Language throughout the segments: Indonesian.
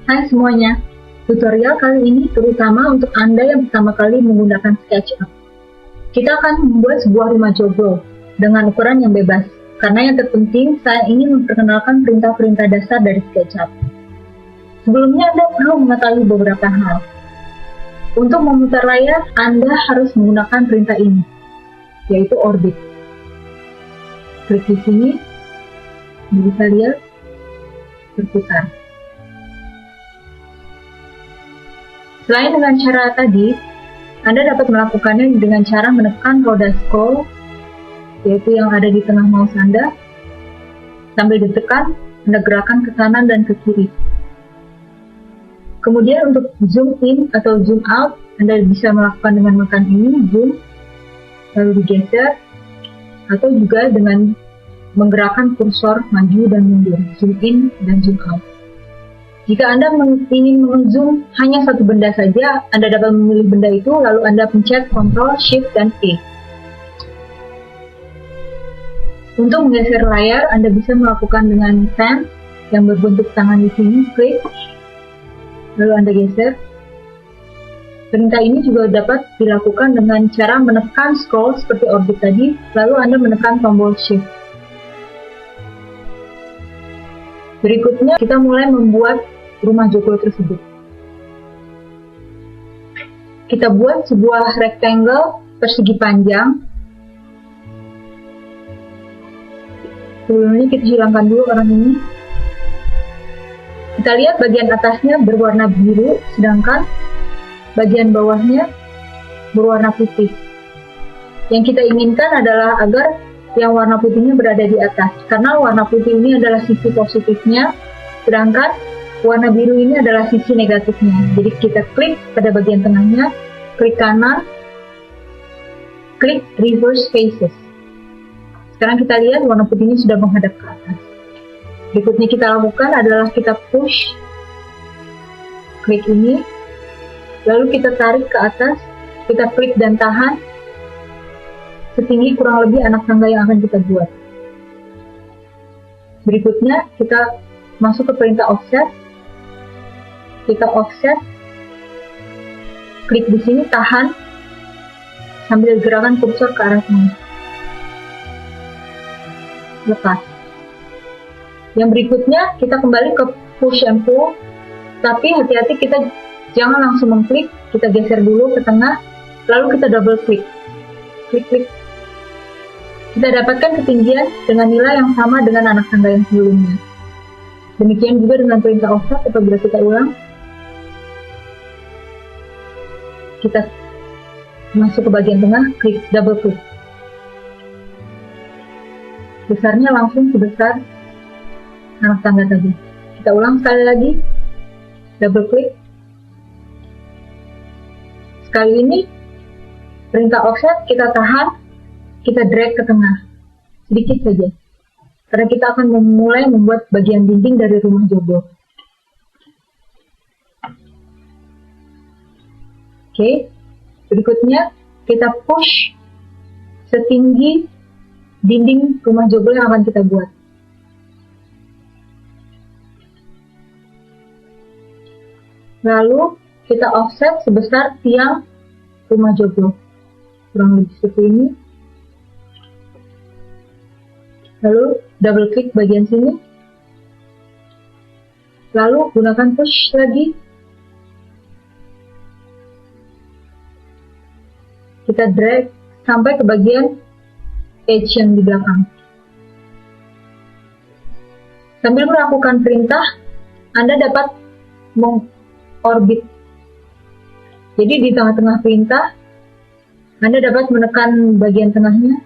Hai semuanya, tutorial kali ini terutama untuk Anda yang pertama kali menggunakan SketchUp. Kita akan membuat sebuah rumah joglo dengan ukuran yang bebas, karena yang terpenting saya ingin memperkenalkan perintah-perintah dasar dari SketchUp. Sebelumnya Anda perlu mengetahui beberapa hal. Untuk memutar layar, Anda harus menggunakan perintah ini, yaitu orbit. Klik di sini, bisa lihat berputar. Selain dengan cara tadi, Anda dapat melakukannya dengan cara menekan roda scroll, yaitu yang ada di tengah mouse Anda. Sambil ditekan, Anda gerakkan ke kanan dan ke kiri. Kemudian untuk zoom in atau zoom out, Anda bisa melakukan dengan menekan ini, zoom, lalu digeser, atau juga dengan menggerakkan kursor maju dan mundur, zoom in dan zoom out. Jika Anda ingin meng-zoom hanya satu benda saja, Anda dapat memilih benda itu, lalu Anda pencet Ctrl, Shift, dan E. Untuk menggeser layar, Anda bisa melakukan dengan pen yang berbentuk tangan di sini, klik, lalu Anda geser. Perintah ini juga dapat dilakukan dengan cara menekan scroll seperti orbit tadi, lalu Anda menekan tombol Shift. Berikutnya, kita mulai membuat rumah joglo tersebut. Kita buat sebuah rectangle persegi panjang. Sebelumnya kita hilangkan dulu orang ini. Kita lihat bagian atasnya berwarna biru, sedangkan bagian bawahnya berwarna putih. Yang kita inginkan adalah agar yang warna putihnya berada di atas, karena warna putih ini adalah sisi positifnya, sedangkan warna biru ini adalah sisi negatifnya. Jadi kita klik pada bagian tengahnya, klik kanan, klik reverse faces. Sekarang kita lihat warna putihnya sudah menghadap ke atas. Berikutnya kita lakukan adalah kita push, klik ini, lalu kita tarik ke atas, kita klik dan tahan, setinggi kurang lebih anak tangga yang akan kita buat. Berikutnya kita masuk ke perintah offset. Kita offset, klik di sini, tahan, sambil gerakan kursor ke arah sini. Lepas. Yang berikutnya, kita kembali ke push and pull, tapi hati-hati kita jangan langsung mengklik, kita geser dulu ke tengah, lalu kita double klik. Klik-klik. Kita dapatkan ketinggian dengan nilai yang sama dengan anak tangga yang sebelumnya. Demikian juga dengan perintah offset apabila kita ulang. Kita masuk ke bagian tengah, klik, double klik. Besarnya langsung sebesar anak tangga tadi. Kita ulang sekali lagi, double klik. Sekali ini, perintah offset kita tahan, kita drag ke tengah, sedikit saja. Karena kita akan memulai membuat bagian dinding dari rumah joglo. Oke, berikutnya kita push setinggi dinding rumah joglo yang akan kita buat. Lalu kita offset sebesar tiang rumah joglo, kurang lebih seperti ini. Lalu double klik bagian sini. Lalu gunakan push lagi. Kita drag sampai ke bagian edge yang di belakang. Sambil melakukan perintah, Anda dapat mengorbit. Jadi di tengah-tengah perintah, Anda dapat menekan bagian tengahnya.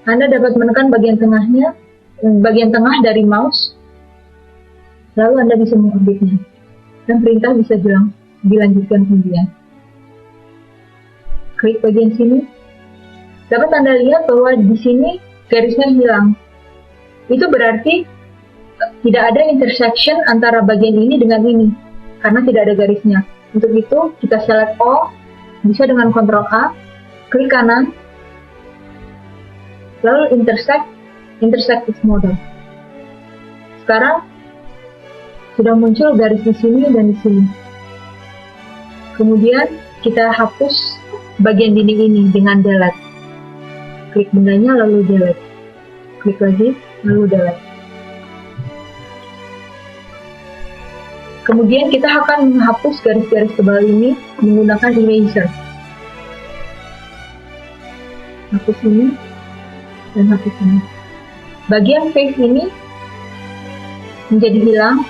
Anda dapat menekan bagian tengahnya, bagian tengah dari mouse, lalu Anda bisa mengorbitnya. Dan perintah bisa dilanjutkan kemudian. Klik bagian sini. Dapat Anda lihat bahwa di sini garisnya hilang. Itu berarti tidak ada intersection antara bagian ini dengan ini, karena tidak ada garisnya. Untuk itu, kita select all, bisa dengan Ctrl A, klik kanan, lalu intersect its model. Sekarang sudah muncul garis di sini dan di sini. Kemudian kita hapus bagian dinding ini dengan delete. Klik bendanya lalu delete. Klik lagi lalu delete. Kemudian kita akan menghapus garis-garis tebal ini menggunakan eraser. Hapus ini dan hapus ini. Bagian face ini menjadi hilang,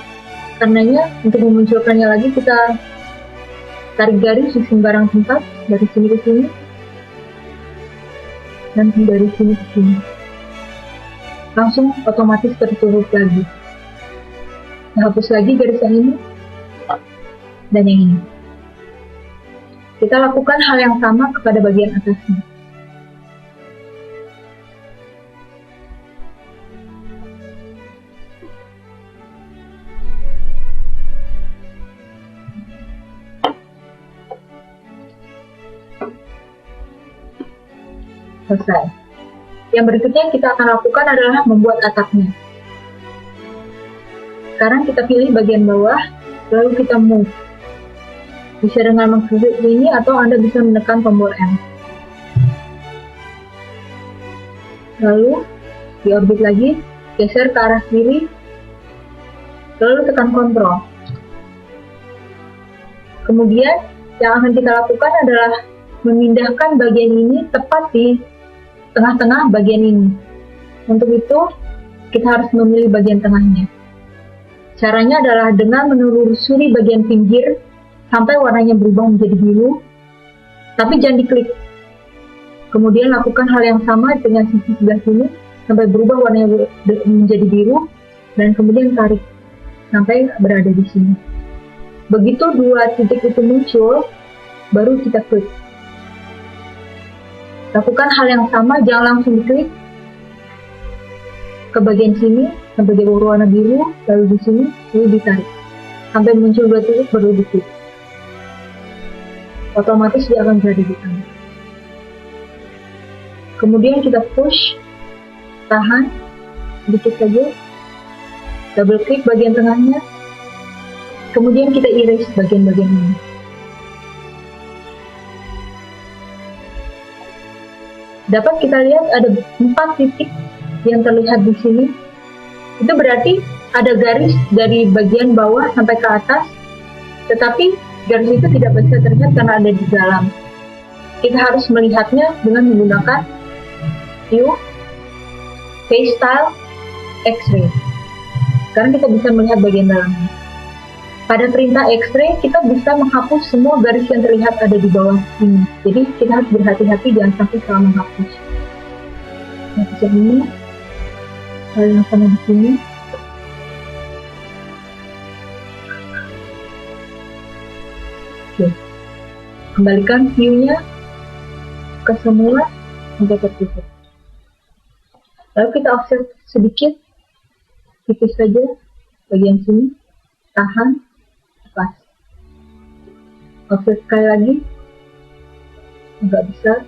karenanya untuk memunculkannya lagi kita tarik garis di sembarang tempat dari sini ke sini dan dari sini ke sini. Langsung otomatis tertutup lagi. Hapus lagi garis yang ini dan yang ini. Kita lakukan hal yang sama kepada bagian atasnya. Selesai. Yang berikutnya kita akan lakukan adalah membuat atapnya. Sekarang kita pilih bagian bawah, lalu kita move. Bisa dengan mengklik ini atau Anda bisa menekan tombol M. Lalu di orbit lagi, geser ke arah kiri, lalu tekan Ctrl. Kemudian yang akan kita lakukan adalah memindahkan bagian ini tepat di tengah-tengah bagian ini. Untuk itu, kita harus memilih bagian tengahnya. Caranya adalah dengan menelusuri bagian pinggir sampai warnanya berubah menjadi biru, tapi jangan diklik. Kemudian lakukan hal yang sama dengan sisi sebelah sini sampai berubah warnanya menjadi biru, dan kemudian tarik sampai berada di sini. Begitu dua titik itu muncul, baru kita klik. Lakukan hal yang sama, jangan langsung diklik ke bagian sini sampai dia berwarna biru, lalu di sini, lalu ditarik sampai muncul dua titik baru diklik. Otomatis dia akan berada di tengah. Kemudian kita push, tahan sedikit saja, double klik bagian tengahnya, kemudian kita erase bagian-bagian ini. Dapat kita lihat ada 4 titik yang terlihat di sini. Itu berarti ada garis dari bagian bawah sampai ke atas, tetapi garis itu tidak bisa terlihat karena ada di dalam. Kita harus melihatnya dengan menggunakan View, Face Style, X-ray. Sekarang kita bisa melihat bagian dalamnya. Pada perintah X-ray, kita bisa menghapus semua garis yang terlihat ada di bawah ini. Jadi kita harus berhati-hati, jangan sampai salah menghapus. Hapus yang ini, hal yang sama di sini. Oke. Kembalikan view-nya ke semula sampai tertutup. Lalu kita offset sedikit, tipis saja bagian sini, tahan. Pas. Offset sekali lagi, agak besar.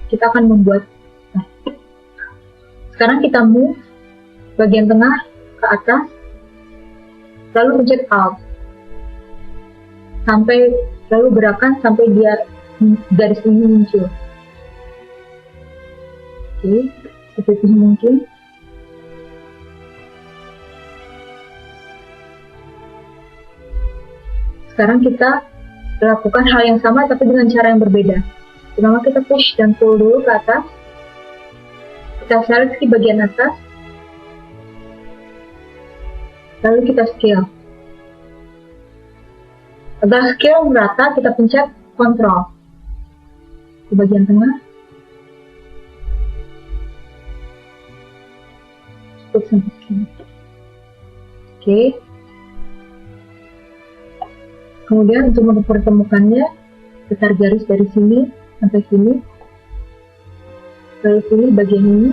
Kita akan membuat. Sekarang kita move bagian tengah ke atas, lalu pencet Alt, sampai lalu gerakan sampai dia garis ini muncul. Oke, seperti mungkin. Sekarang kita lakukan hal yang sama tapi dengan cara yang berbeda. Pertama kita push dan pull dulu ke atas. Kita seleksi bagian atas. Lalu kita scale. Agar scale merata, kita pencet Ctrl. Di bagian tengah. Cukup sampai sini. Oke. Kemudian untuk mempertemukannya, kita garis dari sini sampai sini. Lalu pilih bagian ini,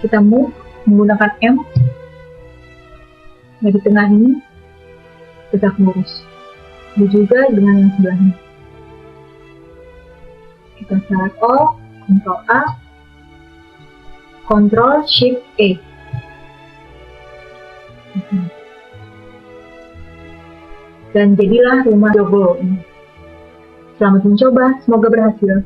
kita move menggunakan M. Nah, di tengah ini, tegak lurus. Begitu juga dengan yang sebelahnya. Kita select all, Ctrl A, Ctrl Shift A. dan jadilah rumah Jogo. Selamat mencoba, semoga berhasil.